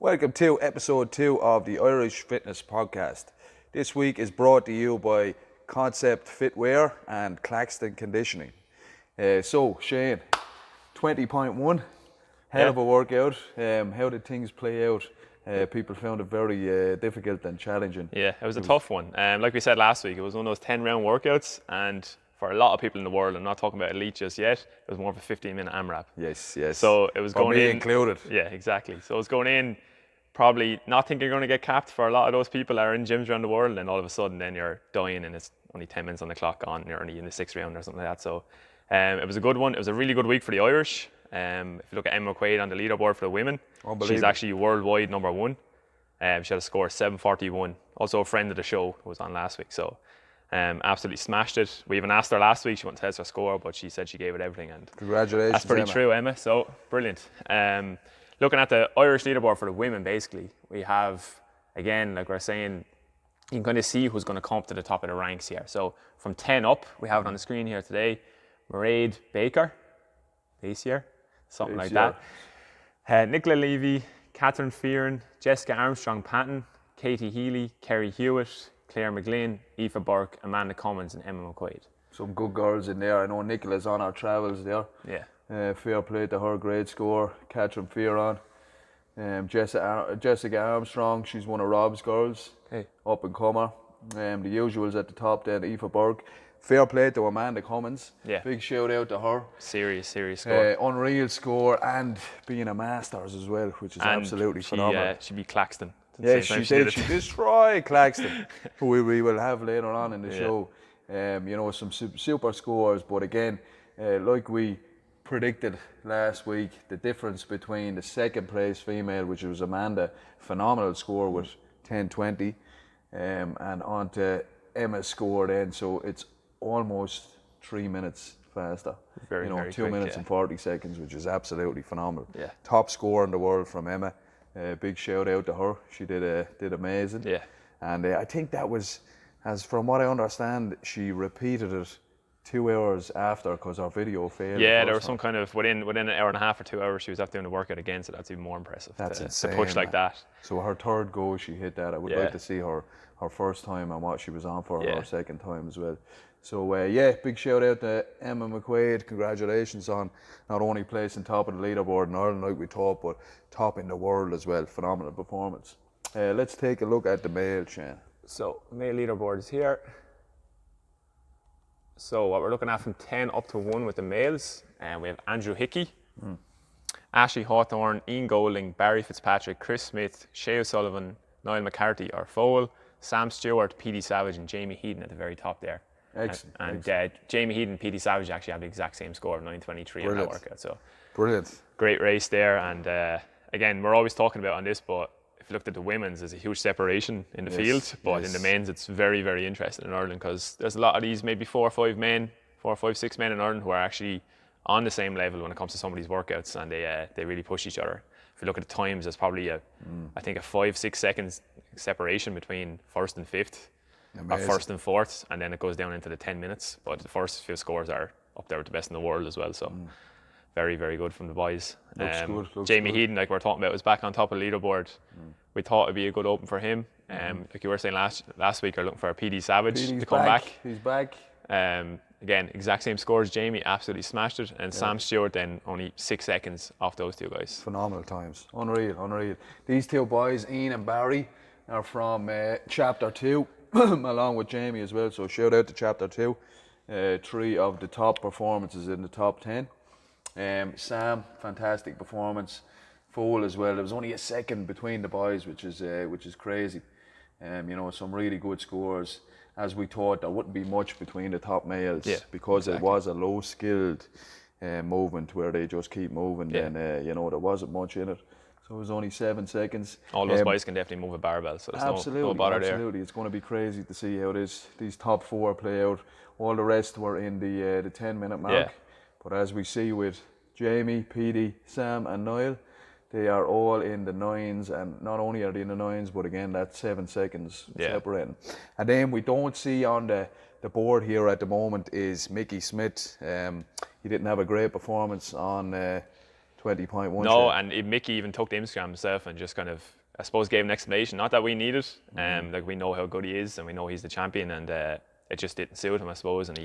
Welcome to episode 2 of the Irish Fitness Podcast. This week is brought to you by Concept Fitwear and Claxton Conditioning. So Shane, 20.1, hell of a workout. How did things play out? People found it very difficult and challenging. Yeah, it was a tough one. Like we said last week, it was one of those 10-round workouts, and for a lot of people in the world, I'm not talking about elite just yet, it was more of a 15-minute AMRAP. Yes. So it was For going me in. included. Yeah, exactly. So it was going in, probably not thinking you're going to get capped for a lot of those people that are in gyms around the world, and all of a sudden then you're dying and it's only 10 minutes on the clock gone and you're only in the 6th round or something like that. So it was a good one. It was a really good week for the Irish. If you look at Emma McQuaid on the leaderboard for the women, she's actually worldwide number 1. She had a score of 741. Also a friend of the show who was on last week. So absolutely smashed it. We even asked her last week, she wanted to tell us her score, but she said she gave it everything. And congratulations, that's pretty Emma. true, Emma. So brilliant. Looking at the Irish leaderboard for the women, basically, we have, again, like we're saying, you can kind of see who's going to come up to the top of the ranks here. So from 10 up, we have it on the screen here today, Mairead Baker, something like that. Nicola Levy, Catherine Fearon, Jessica Armstrong-Patton, Katie Healy, Kerry Hewitt, Claire McGlynn, Aoife Burke, Amanda Cummins and Emma McQuaid. Some good girls in there. I know Nicola's on our travels there. Yeah. Fair play to her, great score. Catherine Fearon, Jessica Armstrong, she's one of Rob's girls, up and comer. The usuals at the top then, Aoife Burke. Fair play to Amanda Cummins. Yeah. Big shout out to her. Serious score. Unreal score, and being a Masters as well, which is absolutely phenomenal. She beat Claxton. Yeah, she did. She destroyed Claxton, who we will have later on in the show. Some super scores, but again, like we predicted last week, the difference between the second place female, which was Amanda, phenomenal score with 10:20, and on to Emma's score then, so it's almost 3 minutes faster. Very 2 quick, minutes and 40 seconds, which is absolutely phenomenal. Yeah. Top score in the world from Emma. Big shout out to her. She did amazing. Yeah. And I think that was, as from what I understand, she repeated it 2 hours after because her video failed. Yeah, there was some kind of within an hour and a half or 2 hours she was after doing the workout again, so that's even more impressive. That's insane. To push like that. So her third go, she hit that. I would like to see her first time and what she was on for her second time as well. So big shout out to Emma McQuaid. Congratulations on not only placing top of the leaderboard in Ireland like we thought, but top in the world as well. Phenomenal performance. Let's take a look at the male, Shane. So male leaderboard is here. So what we're looking at from 10 up to 1 with the males, and we have Andrew Hickey, Ashley Hawthorne, Ian Golding, Barry Fitzpatrick, Chris Smith, Shay O'Sullivan, Niall McCarthy, Arfole, Sam Stewart, Petey Savage and Jamie Heaton at the very top there. Excellent. And Jamie Heaton and Petey Savage actually have the exact same score of 9:23 in that workout. So brilliant. Great race there. And again, we're always talking about on this, but if you looked at the women's, there's a huge separation in the field. But in the men's, it's very, very interesting in Ireland because there's a lot of these maybe 4 or 5, 6 men in Ireland who are actually on the same level when it comes to some of these workouts, and they really push each other. If you look at the times, there's probably I think a 5-6 seconds separation between first and fifth. Or first and fourth, and then it goes down into the 10 minutes. But the first few scores are up there with the best in the world as well. So very, very good from the boys. Looks Jamie good. Heaton, like we were talking about, was back on top of the leaderboard. We thought it'd be a good open for him. Like you were saying last week, we're looking for Petey Savage to come back. He's back. Again, exact same score as Jamie, absolutely smashed it. And Sam Stewart then only 6 seconds off those two guys. Phenomenal times. Unreal. These two boys, Ian and Barry, are from Chapter 2. Along with Jamie as well, so shout out to Chapter 2. 3 of the top performances in the top 10. Sam, fantastic performance. Foal as well. There was only a second between the boys, which is crazy. Some really good scores. As we thought, there wouldn't be much between the top males because it was a low-skilled movement where they just keep moving. Then there wasn't much in it. So it was only 7 seconds. All those boys can definitely move a barbell, so there's no bother there. Absolutely, it's going to be crazy to see how these top 4 play out. All the rest were in the 10-minute mark. Yeah. But as we see with Jamie, Petey, Sam and Niall, they are all in the 9s, and not only are they in the 9s, but again, that's 7 seconds separating. And then we don't see on the board here at the moment is Mickey Smith. He didn't have a great performance on 20.1. No, and Mickey even took the Instagram himself and just kind of, I suppose, gave an explanation. Not that we need it, like we know how good he is and we know he's the champion, and it just didn't suit him, I suppose. And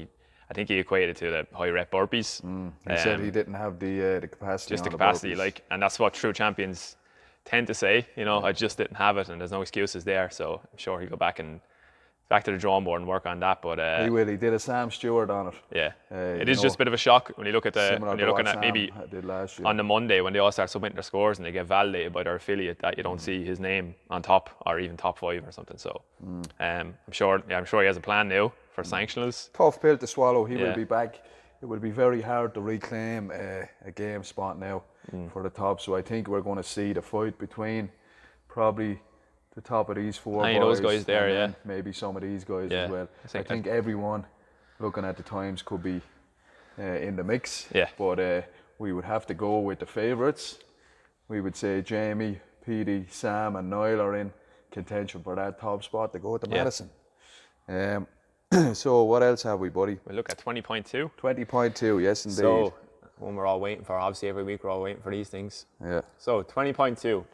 I think he equated to the high rep burpees. He said he didn't have the capacity. Just on the capacity, burpees. like, and that's what true champions tend to say. You know, I just didn't have it, and there's no excuses there. So I'm sure he'll go back to the drawing board and work on that. But He will. He did a Sam Stewart on it. yeah, it is just a bit of a shock when you look at Similar when to you're looking what at maybe Sam did last year. on the Monday when they all start submitting their scores and they get validated by their affiliate, that you don't see his name on top or even top 5 or something. So I'm sure he has a plan now for sanctionals. Tough pill to swallow. He will be back. It will be very hard to reclaim a game spot now for the top. So I think we're going to see the fight between probably the top of these 4 boys. Those guys there, and yeah. then maybe some of these guys Yeah, as well. I I think everyone looking at the times could be in the mix. Yeah. But we would have to go with the favourites. We would say Jamie, Petey, Sam and Niall are in contention for that top spot to go with the Madison. So what else have we, buddy? We look at 20.2. 20.2, yes indeed. So one we're all waiting for. Obviously, every week we're all waiting for these things. Yeah. So 20.2.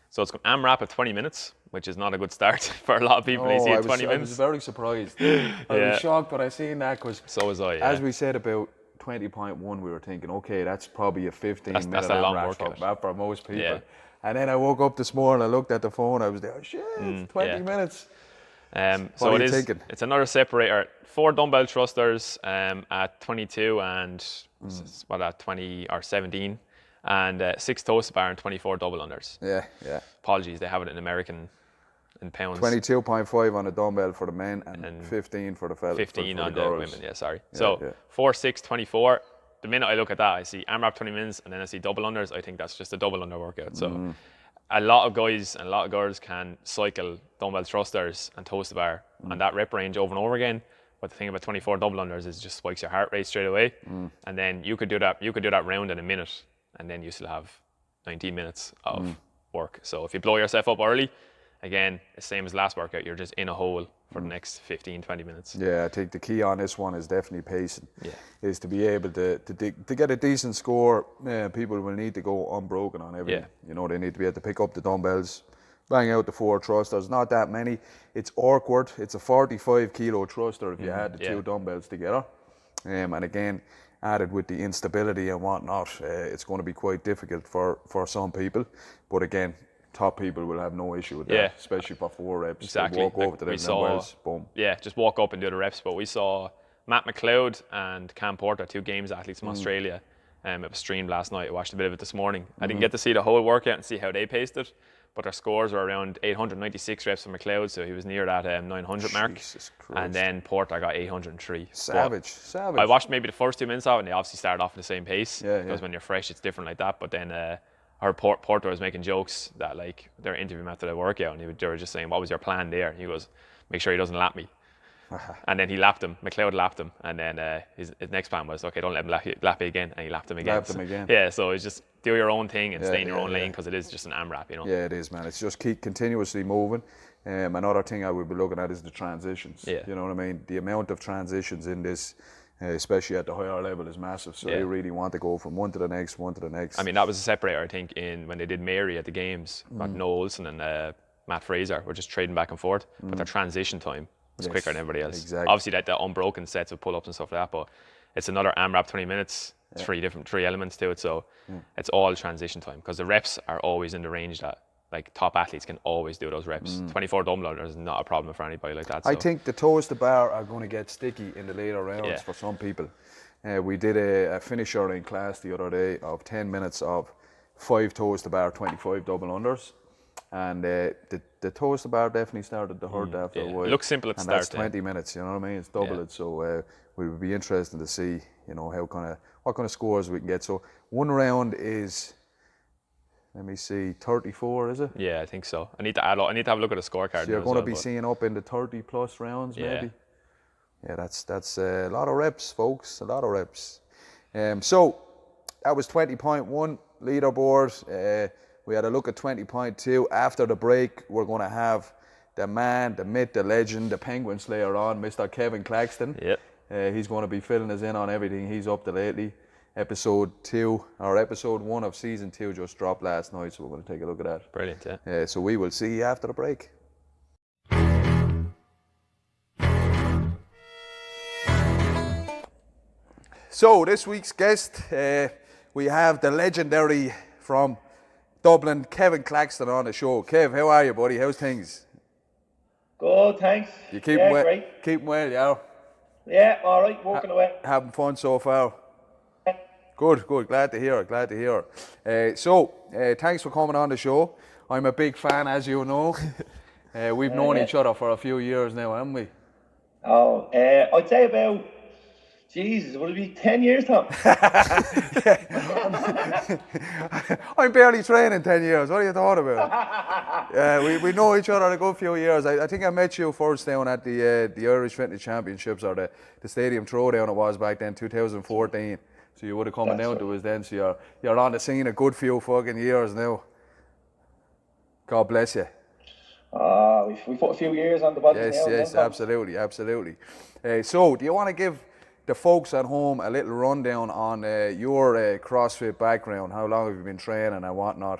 So it's got AMRAP at 20 minutes, which is not a good start for a lot of people. They see it 20 I minutes. was very surprised. I was shocked, but I seen that because, So was I. Yeah. as we said about 20.1, we were thinking, okay, that's probably a 15-minute that's a long AMRAP workout. for most people. Yeah. And then I woke up this morning, I looked at the phone, I was there, shit, 20 minutes. So are it you is. thinking? It's another separator. 4 dumbbell thrusters at 22 and at 20 or 17, and 6 toast bar and 24 double unders. Yeah. Apologies, they have it in American in pounds. 22.5 on the dumbbell for the men and 15 for the fellas. 15 for on the girls. women. Yeah, sorry. So yeah. 4, 6, 24. The minute I look at that, I see AMRAP 20 minutes, and then I see double unders. I think that's just a double under workout. So a lot of guys and a lot of girls can cycle dumbbell thrusters and toast bar on that rep range over and over again. But the thing about 24 double unders is it just spikes your heart rate straight away. And then you could do that round in a minute, and then you still have 19 minutes of work. So if you blow yourself up early, again, the same as last workout, you're just in a hole for the next 15, 20 minutes. Yeah, I think the key on this one is definitely pacing. Yeah. Is to be able to get a decent score. People will need to go unbroken on everything. Yeah. You know, they need to be able to pick up the dumbbells, bang out the 4 thrusters. Not that many. It's awkward. It's a 45 kilo thruster if you add the 2 dumbbells together. And again, added with the instability and whatnot, it's going to be quite difficult for some people. But again, top people will have no issue with that, especially for 4 reps. Exactly. They walk over to them dumbbells, boom. Yeah, just walk up and do the reps. But we saw Matt McLeod and Cam Porter, 2 games athletes from Australia. It was streamed last night. I watched a bit of it this morning. I didn't get to see the whole workout and see how they paced it, but their scores were around 896 reps for McLeod, so he was near that 900 mark. Jesus Christ. And then Porter got 803. Savage. I watched maybe the first 2 minutes of it, and they obviously started off at the same pace. Yeah. Because when you're fresh, it's different like that. But then Porter was making jokes that, like, they're interviewing him after the workout, and they were just saying, "What was your plan there?" And he goes, "Make sure he doesn't lap me." And then he lapped him. McLeod lapped him, and then his next plan was, "Okay, don't let him lap you again." And he lapped him again. Lapped him again. Yeah, so it's just do your own thing and stay in your own lane, because it is just an AMRAP, you know. Yeah, it is, man. It's just keep continuously moving. Another thing I would be looking at is the transitions. Yeah. You know what I mean? The amount of transitions in this, especially at the higher level, is massive. So they really want to go from one to the next, one to the next. I mean, that was a separator, I think, when they did Mary at the games. But Noah Olsen and Matt Fraser were just trading back and forth. But their transition time was quicker than everybody else. Exactly. Obviously, the unbroken sets of pull-ups and stuff like that, but it's another AMRAP 20 minutes. 3 elements to it, so it's all transition time, because the reps are always in the range that, like, top athletes can always do those reps. 24 dumbbell is not a problem for anybody like that. So. I think the toes to bar are going to get sticky in the later rounds for some people. We did a finisher in class the other day of 10 minutes of 5 toes to bar, 25 double unders. And the toes to bar definitely started to hurt after a while. It looks simple at the and start. that's 20 minutes, you know what I mean? It's double it. So we would be interested to see, you know, what kind of scores we can get. So one round is, let me see, 34, is it? Yeah, I think so. I need to have a look at the scorecard. So you're going to be seeing up in the 30 plus rounds, maybe? Yeah, that's a lot of reps, folks, a lot of reps. So that was 20.1 leaderboard. We had a look at 20.2. After the break, we're going to have the man, the myth, the legend, the Penguin Slayer on, Mr. Kevin Claxton. Yep. He's going to be filling us in on everything he's up to lately. episode 2 or episode 1 of season 2 just dropped last night, so we're going to take a look at that. Brilliant, yeah. So we will see you after the break. So this week's guest, we have the legendary from Dublin, Kevin Claxton, on the show. Kev, how are you, buddy? How's things? Good, thanks. You keeping well? Great. Keeping well, yeah? Yeah, all right, working away. Having fun so far? Good. Glad to hear it. So, thanks for coming on the show. I'm a big fan, as you know. We've known each other for a few years now, haven't we? Oh, I'd say about, Jesus, would it be 10 years, Tom? I'm barely training 10 years. What are you talking about? We know each other a good few years. I think I met you first down at the Irish Fitness Championships, or the Stadium Throwdown it was back then, 2014. So you would have come down to us then. So you're on the scene a good few fucking years now. God bless you. We put a few years on the body. Yes, absolutely. So, do you want to give the folks at home a little rundown on your CrossFit background? How long have you been training and whatnot?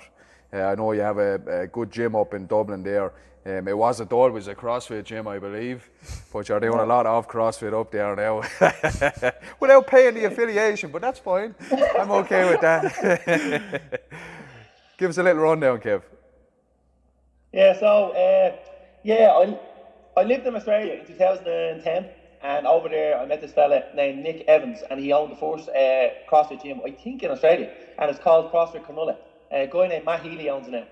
I know you have a good gym up in Dublin there. It wasn't always a CrossFit gym, I believe, but you're doing a lot of CrossFit up there now. Without paying the affiliation, but that's fine. I'm okay with that. Give us a little rundown, Kev. Yeah, so, I lived in Australia in 2010, and over there I met this fella named Nick Evans, and he owned the first CrossFit gym, I think, in Australia, and it's called CrossFit Cronulla. A guy named Matt Healy owns it now.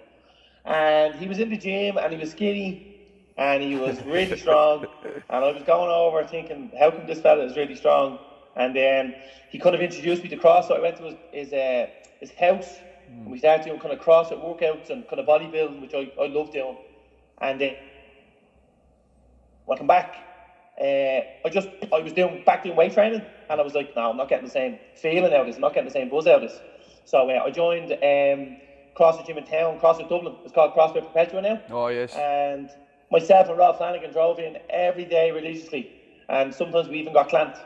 And he was in the gym, and he was skinny, and he was really strong, and I was going over thinking, how come this fella is really strong? And then he kind of introduced me to CrossFit. I went to his house, and we started doing kind of CrossFit workouts and kind of bodybuilding, which I love doing. And then when I come back, I was doing weight training, and I was like, no, I'm not getting the same feeling out of this, I'm not getting the same buzz out of this. So I joined CrossFit gym in town, CrossFit Dublin. It's called CrossFit Perpetua now. Oh, yes. And myself and Rob Flanagan drove in every day religiously, and sometimes we even got clamped.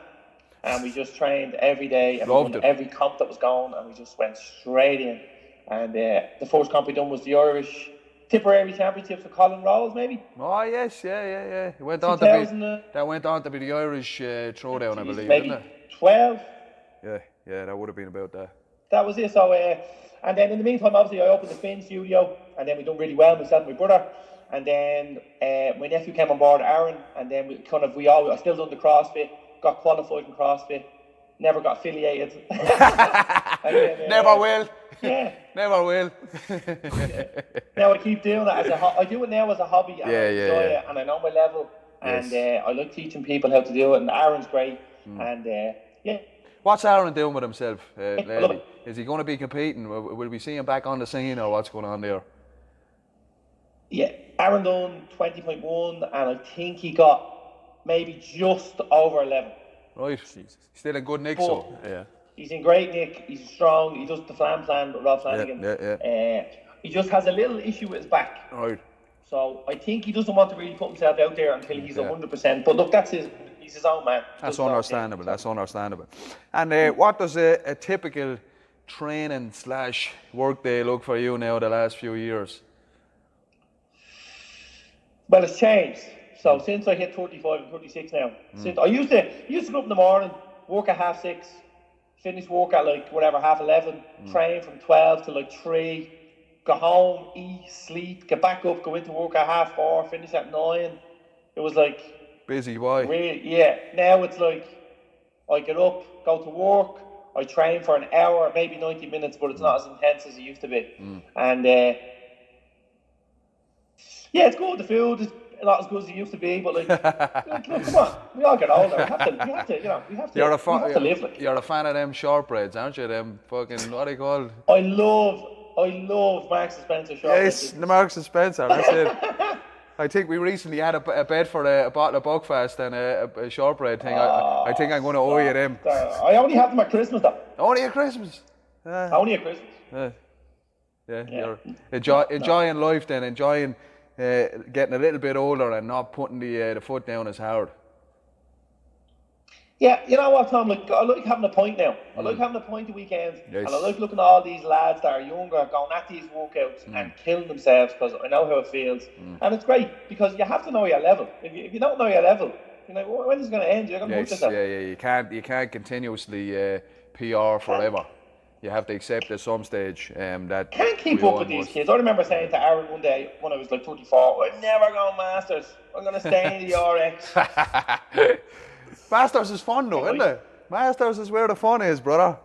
And we just trained every day, and we won every comp that was going, and we just went straight in. And the first comp we done was the Irish Tipperary Championships for Colin Rolls, maybe. Oh yes, yeah. It went on to be the Irish Throwdown, I believe, maybe didn't it? 12. Yeah, that would have been about that. That was it. So, and then in the meantime, obviously, I opened the spin studio, and then we done really well, myself and my brother. And then my nephew came on board, Aaron, and then I still done the CrossFit, got qualified in CrossFit, never got affiliated. Never will. Yeah. Never will. Now I keep doing that I do it now as a hobby, and I enjoy it, and I know my level, and I like teaching people how to do it, and Aaron's great, and yeah. What's Aaron doing with himself lately? Is he going to be competing? Will we see him back on the scene, or what's going on there? Yeah, Aaron done 20.1, and I think he got maybe just over 11. Right, still in good nick, so yeah. He's in great nick, he's strong, he does the flam plan with Rob Flanagan. He just has a little issue with his back. Right. So I think he doesn't want to really put himself out there until he's 100%. But look, he's his own man. That's understandable. And what does a typical training / work day look for you now the last few years? Well, it's changed. So since I hit 35 and 36 now, since I used to get up in the morning, work at 6:30, finish work at 11:30, train from 12 to 3, go home, eat, sleep, get back up, go into work at 4:30, finish at 9. It was busy boy. Really, yeah. Now it's I get up, go to work, I train for an hour, maybe 90 minutes, but it's not as intense as it used to be. And yeah, it's good. The food is not as good as it used to be, but look, come on, we all get older. We have to live. You're a fan of them shortbreads, aren't you? Them fucking, what are they called? I love Marks and Spencer shortbreads. Yes, the Marks and Spencer, that's it. I think we recently had a bet for a bottle of Buckfast and a shortbread thing. I think I'm going to owe you them. I only have them at Christmas, though. Only at Christmas? Only at Christmas. You're enjoying life then, enjoying getting a little bit older and not putting the foot down as hard. Yeah, you know what, Tom? Like, I like having a point now. I like having a point the weekends, Yes. and I like looking at all these lads that are younger going at these workouts and killing themselves because I know how it feels. And it's great because you have to know your level. If you don't know your level, you know when is it going to end? You're going to hurt Yes, yourself. yeah. You can't continuously PR forever. You have to accept at some stage that. Can't keep we up all with these must. kids. I remember saying to Aaron one day when I was like 34, I'm never going Masters. I'm going to stay in the RX. Masters is fun though, isn't it? Masters is where the fun is, brother.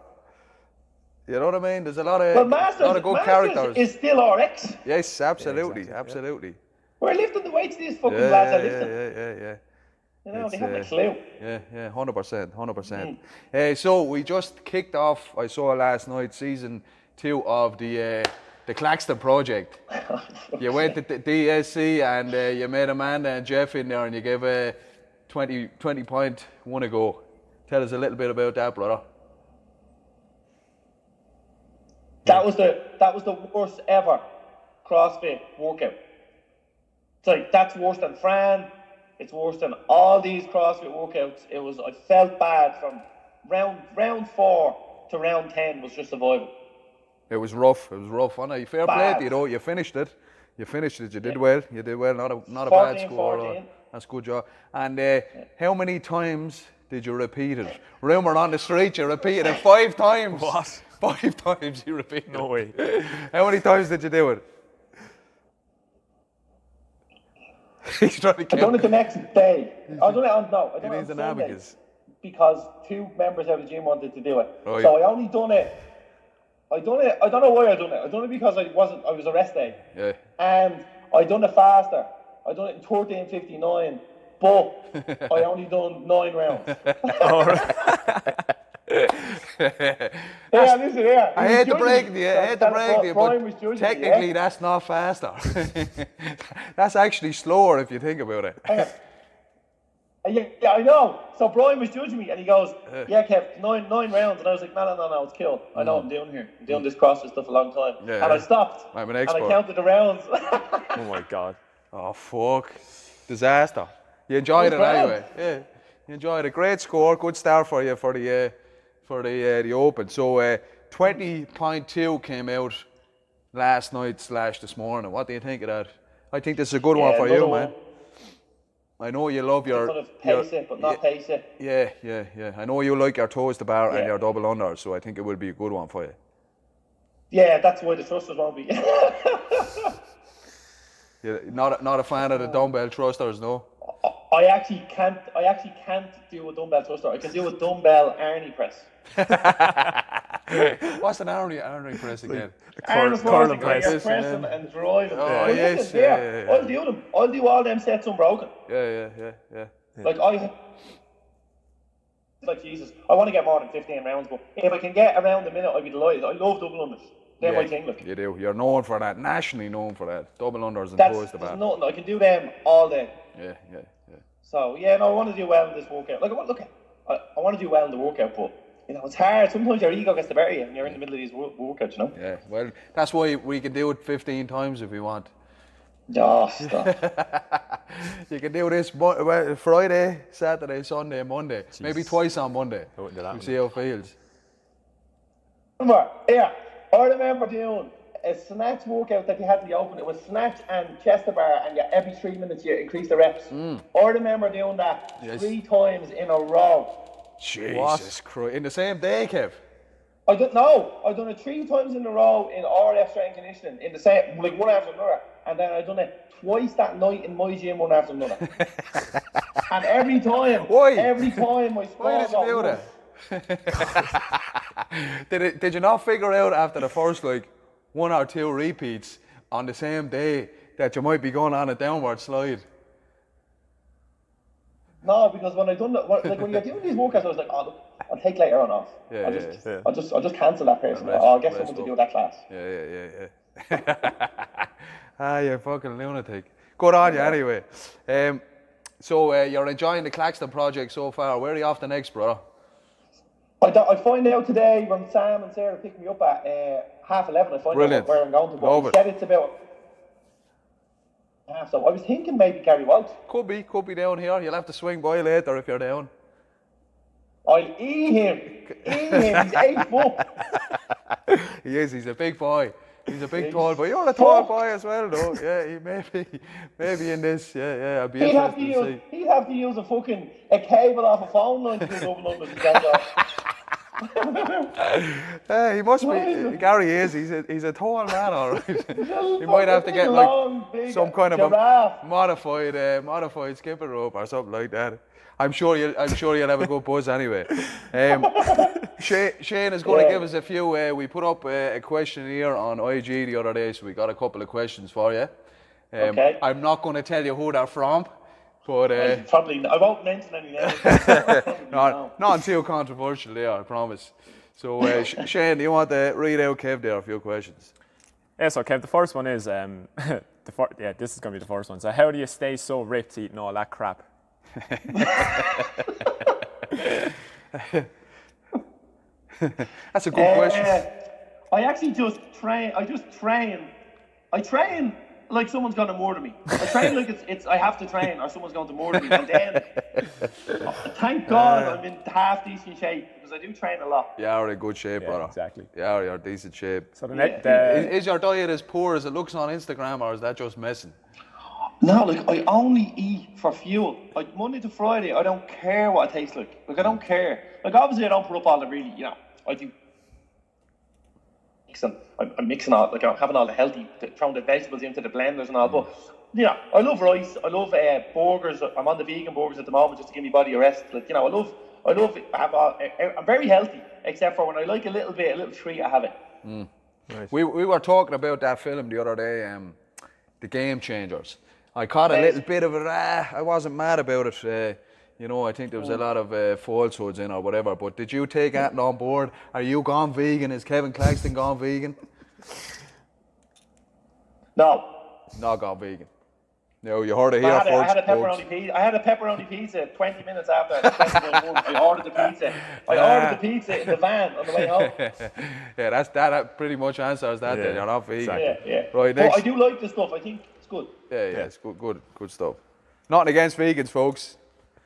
You know what I mean? There's a lot of good Masters characters. is still RX. Yes, absolutely, exactly, absolutely. We're lifting the weights these fucking lads are lifting. Yeah. You know, It's, they haven't a clue. Yeah, 100%. So we just kicked off, I saw last night, season 2 of the Claxton project. You went to the DSC and you met Amanda and Jeff in there and you gave a 20.1 a go. Tell us a little bit about that, brother. That was the worst ever CrossFit workout. It's like, that's worse than Fran. It's worse than all these CrossFit workouts. I felt bad from round 4 to round 10 was just survival. It was rough. Wasn't it? Fair play to you, though. You finished it. You did well. You did well. Not a 14, bad score. 14. That's a good job. And how many times did you repeat it? Rumour on the street, you repeated it 5 times. What? 5 times you repeated it. No way. How many times did you do it? He's trying to I count. done it the next day. I done it on needs an Sunday abacus. because 2 members of the gym wanted to do it. Right. So I only done it. I don't know why I done it. I done it because I was a rest day. Yeah. And I done it faster. I done it in 13:59, but I only done 9 rounds. Yeah, listen here. I hate to break it you, Brian was but judging me, technically yeah? that's not faster. That's actually slower if you think about it. Yeah, I know. So Brian was judging me, and he goes, "Yeah, Kev, nine rounds." And I was like, "No, it's cool. I know what I'm doing here. I'm doing this CrossFit stuff a long time." Yeah, and I stopped. I'm an and expert. I counted the rounds. Oh my God. Oh fuck! Disaster. You enjoyed it grand. anyway. Yeah, you enjoyed it. Great score. Good start for you for the Open. So 20.2 came out last night / this morning. What do you think of that? I think this is a good one for you, man. I know you love your. Sort of pace it, but not pace it. Yeah. I know you like your toes to bar and Yeah. your double under, so I think it will be a good one for you. Yeah, that's why the thrusters won't be. You're not a fan of the dumbbell thrusters, no? I actually can't do a dumbbell thruster. I can do a dumbbell Arnie press. What's an Arnie press again? Curl and press. You're pressing and driving. Oh, But yes, listen, yeah. I'll do them. I'll do all them sets unbroken. Yeah. Like like Jesus, I want to get more than 15 rounds, but if I can get around a minute, I'd be delighted. I love double unders. They're my thing. Like, You do. You're known for that. Nationally known for that. Double unders and that's toes to there's bar. nothing. I can do them all day. Yeah. So yeah, no, I want to do well in this workout. Look, I want to do well in the workout, but you know it's hard. Sometimes your ego gets the better of you, and you're in the middle of these workouts. You know. Yeah. Well, that's why we can do it 15 times if we want. Oh, stop. You can do this Friday, Saturday, Sunday, Monday. Jesus. Maybe twice on Monday. We'll see how it feels. I remember doing a snatch workout that you had in the Open. It was snatch and chest to bar, and every 3 minutes you increase the reps. I remember doing that 3 times in a row. Jesus Christ. In the same day, Kev? I don't know. I done it 3 times in a row in RF strength conditioning, in the same, like one after another. And then I done it twice that night in my gym, one after another. And every time my Why squad did you do that? Did you not figure out after the first 1 or 2 repeats on the same day that you might be going on a downward slide? No, because when when you're doing these workouts, I was like, oh, look, I'll take later on off. I'll just cancel that person. I'll get someone to do that class. Yeah. You're a fucking lunatic. Good on you anyway. So you're enjoying the Claxton project so far. Where are you off to next, brother? I find out today when Sam and Sarah pick me up at 11:30. I find out where I'm going to. But he said it's about half. So I was thinking maybe Gary Walsh. Could be down here. You'll have to swing by later if you're down. I'll eat him. He's 8 foot. He is. He's a big boy. He's a big tall boy. You're a tall boy as well, though. Yeah, he maybe in this. Yeah. I'd be interested to see. He'd have to use a cable off a phone line to do double numbers. He must be. Gary is. He's a tall man, all right. He might have to get like some kind of a modified skipper rope or something like that. I'm sure you'll have a good buzz anyway. Shane is going to give us a few. We put up a questionnaire on IG the other day, so we got a couple of questions for you. Okay. I'm not going to tell you who they're from, but I won't mention any names. not too controversial there, I promise. So Shane, do you want to read out Kev there a few questions? Yeah, so Kev, the first one is this is going to be the first one. So how do you stay so ripped eating all that crap? That's a good question. I actually just train. I train like someone's going to murder me. I train like it's. I have to train or someone's going to murder me. And then, thank God, I'm in half decent shape because I do train a lot. You are in good shape, brother. Exactly. Yeah, you're in decent shape. So is your diet as poor as it looks on Instagram, or is that just messing? No, like I only eat for fuel. Like Monday to Friday, I don't care what it tastes like. Like I don't care. Like obviously, I don't put up all the really, I do. I'm mixing all, like I'm having all the healthy, throwing the vegetables into the blenders and all. But I love rice. I love burgers. I'm on the vegan burgers at the moment just to give my body a rest. Like I love. I'm very healthy, except for when I like a little treat, I have it. Nice. We were talking about that film the other day, The Game Changers. I caught a little bit of it. I wasn't mad about it. I think there was a lot of falsehoods in or whatever. But did you take that on board? Are you gone vegan? Is Kevin Claxton gone vegan? No. Not gone vegan. No, you heard it here first. I had a pepperoni pizza 20 minutes after I ordered the pizza. I ordered the pizza in the van on the way home. Yeah, that pretty much answers that. Then you're not vegan. Exactly. Yeah. Right. Next. But I do like the stuff. I think it's good. Yeah, it's good stuff. Nothing against vegans, folks.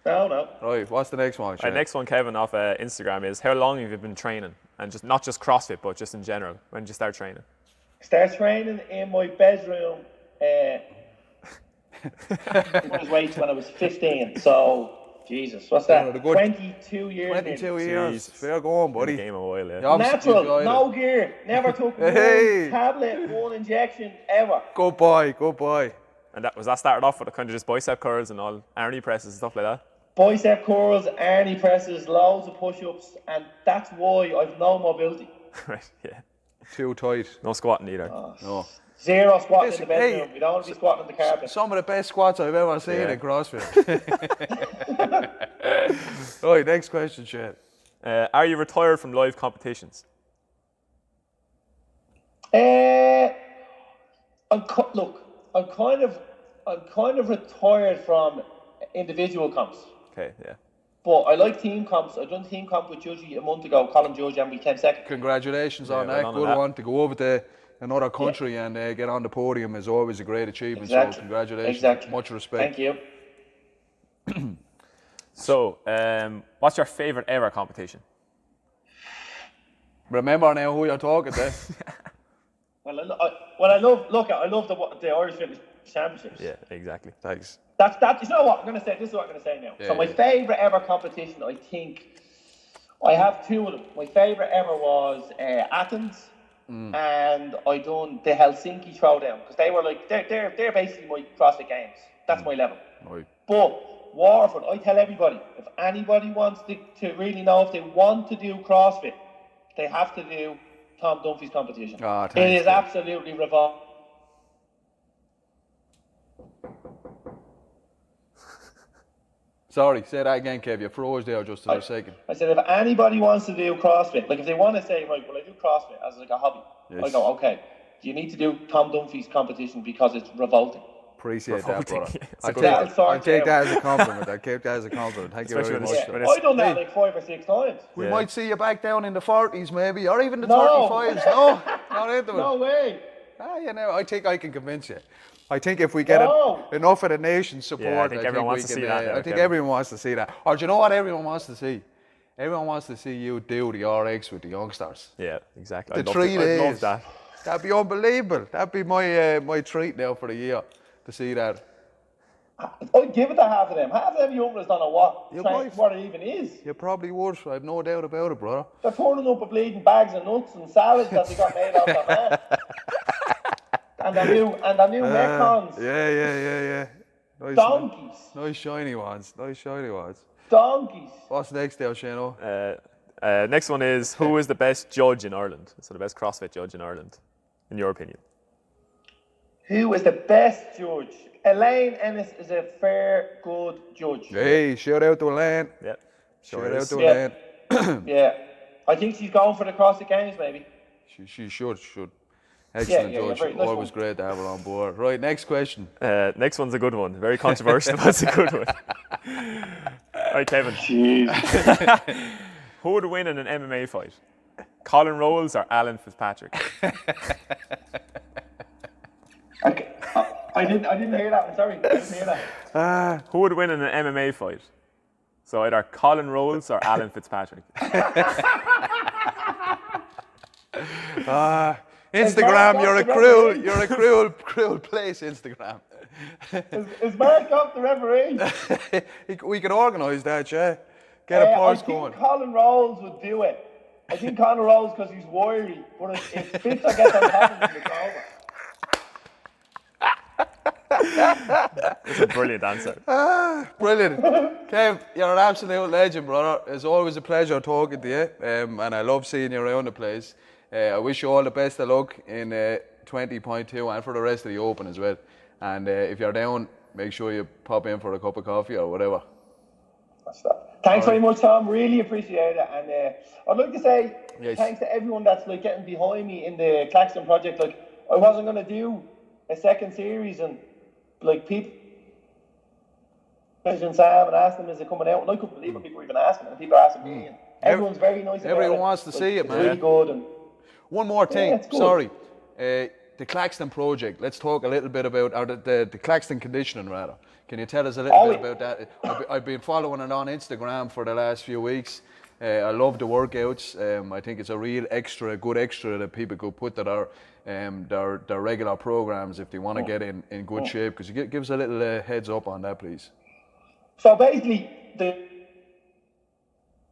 No. Right, what's the next one? Next one, Kevin, off Instagram is, how long have you been training? And not just CrossFit, but just in general. When did you start training? Start training in my bedroom. I was weights when I was 15. So, Jesus, what's that? 22 years. 22 years. Fair going, buddy. Game a while, yeah. Natural, no gear. Never took one tablet, one injection, ever. Good boy. And that started off with kind of just bicep curls and all Arnie presses and stuff like that? Bicep curls, Arnie presses, loads of push-ups, and that's why I've no mobility. Right, yeah. Too tight. No squatting either. No. Zero squatting in the bedroom. We don't want to be squatting on the carpet. Some of the best squats I've ever seen in CrossFit. Right, next question, Shane. Are you retired from live competitions? I'm kind of retired from individual comps. Okay, yeah. But I like team comps. I done team comp with Judgy a month ago, Colin Judge, and we came second. Congratulations on that. Good one to go over to another country and get on the podium is always a great achievement. Exactly. So congratulations. Exactly. Much respect. Thank you. So, what's your favourite ever competition? Remember now who you're talking to. I love the Irish Fitness Championships. Yeah, exactly. Thanks. That's you know what I'm gonna say. This is what I'm gonna say now. Yeah, so my favourite ever competition, I think, I have two of them. My favourite ever was Athens, and I done the Helsinki Throwdown because they were like they're basically my CrossFit Games. That's my level. Right. But Waterford, I tell everybody, if anybody wants to really know if they want to do CrossFit, they have to do Tom Dunphy's competition. Oh, thanks, it is absolutely revolting. Sorry, say that again, Kev. You froze there just for a second. I said, if anybody wants to do CrossFit, like if they want to say, right, well, I do CrossFit as like a hobby, I go, okay, you need to do Tom Dunphy's competition because it's revolting. Appreciate that, brother. I'll take that as a compliment. Thank you very much. I've done that like 5 or 6 times. We might see you back down in the 40s maybe, or even the 35s. No, not into it. No way. I think I can convince you. I think if we get enough of the nation's support, I think everyone wants to see that. I think everyone wants to see that. Or do you know what everyone wants to see? Everyone wants to see you do the RX with the youngsters. Yeah, exactly. The 3 days. I'd love that. That'd be unbelievable. That'd be my treat now for the year to see that. I'd give it to half of them. Half of them youngsters don't know You what it even is. You probably would. I've no doubt about it, brother. They're turning up with bleeding bags of nuts and salads that they got made off their man. And the new Metcons. Yeah. Nice, Donkeys. Nice shiny ones. Donkeys. What's next there, Shano? Next one is, who is the best judge in Ireland? So the best CrossFit judge in Ireland, in your opinion? Who is the best judge? Elaine Ennis is a fair, good judge. Hey, shout out to Elaine. Yeah, Shout out to Elaine. Yeah. I think she's going for the CrossFit Games, maybe. She should. Excellent judge. very nice Always one. great to have her on board. Right, next question. Next one's a good one. Very controversial, but it's a good one. Right, Kevin. Jeez. Who would win in an MMA fight? Colin Rowles or Alan Fitzpatrick? Okay. I didn't hear that one, sorry. I didn't hear that. Who would win in an MMA fight? So either Colin Rowles or Alan Fitzpatrick. Instagram, you're a cruel place, Instagram. Is Mark up the referee? We could organise that, yeah. Get a pause going. I think Colin Rowles would do it. I think Colin Rowles because he's wiry, but if Fitzer gets on top of him, it's over. It's a brilliant answer. Brilliant. Kev, you're an absolute legend, brother. It's always a pleasure talking to you, and I love seeing you around the place. I wish you all the best of luck in 20.2 and for the rest of the Open as well. And if you're down, make sure you pop in for a cup of coffee or whatever. That's that. Thanks very much, Tom. Really appreciate it. And I'd like to say thanks to everyone that's like getting behind me in the Claxton project. Like I wasn't going to do a second series, and like people, and Sam, and asked them, is it coming out? And I couldn't believe when people were even asking, and people are asking me. And everyone's very nice about it. Everyone wants to see it, man. It's really good. And one more thing, it's good. sorry. The Claxton project, let's talk a little bit about, or the Claxton conditioning rather. Can you tell us a little bit about that? I've been following it on Instagram for the last few weeks. I love the workouts. I think it's a real good extra that people could put to their regular programs if they want to get in good shape. Because you give us a little heads up on that, please. So basically, the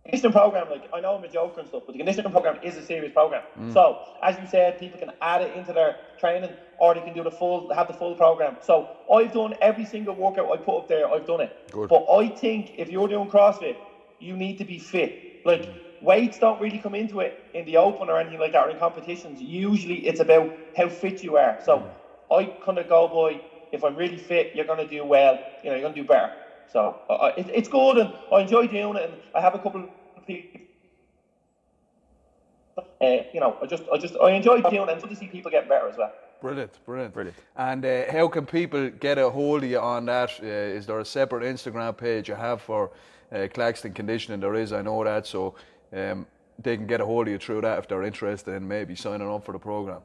conditioning program, like I know I'm a joker and stuff, but the conditioning program is a serious program. So as you said, people can add it into their training, or they can do have the full program. So I've done every single workout I put up there. I've done it. Good. But I think if you're doing CrossFit, you need to be fit. Like weights don't really come into it in the Open or anything like that, or in competitions. Usually it's about how fit you are. So I kind of go by, if I'm really fit, you're going to do well. You're going to do better. So it's good, and I enjoy doing it, and I have a couple of people. I enjoy doing it, and to see people get better as well. Brilliant. And how can people get a hold of you on that? Is there a separate Instagram page you have for Claxton Conditioning? There is, I know that. So they can get a hold of you through that if they're interested in maybe signing up for the program.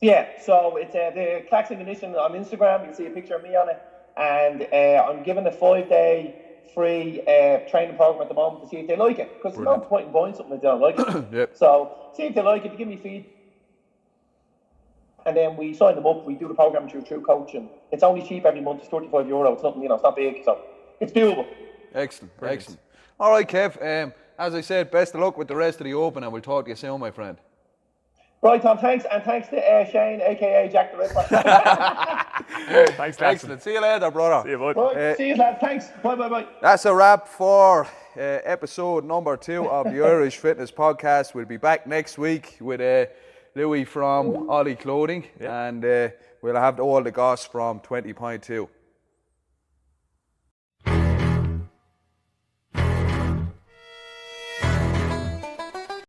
Yeah, so it's the Claxton Conditioning on Instagram. You can see a picture of me on it. And I'm giving a 5-day free training program at the moment to see if they like it. Because there's no point in buying something if they don't like it. Yep. So see if they like it, they give me feed. And then we sign them up, we do the program through coaching. It's only cheap every month, it's €35. It's nothing, it's not big, so it's doable. Excellent. All right, Kev. As I said, best of luck with the rest of the Open, and we'll talk to you soon, my friend. Right, Tom, thanks. And thanks to Shane, a.k.a. Jack the Ripper. Thanks, Claxton. Excellent. See you later, brother. See you, bud. Right, see you, lads. Thanks. Bye. That's a wrap for episode number 2 of the Irish Fitness Podcast. We'll be back next week with Louis from Ollie Clothing, and we'll have all the goss from 20.2.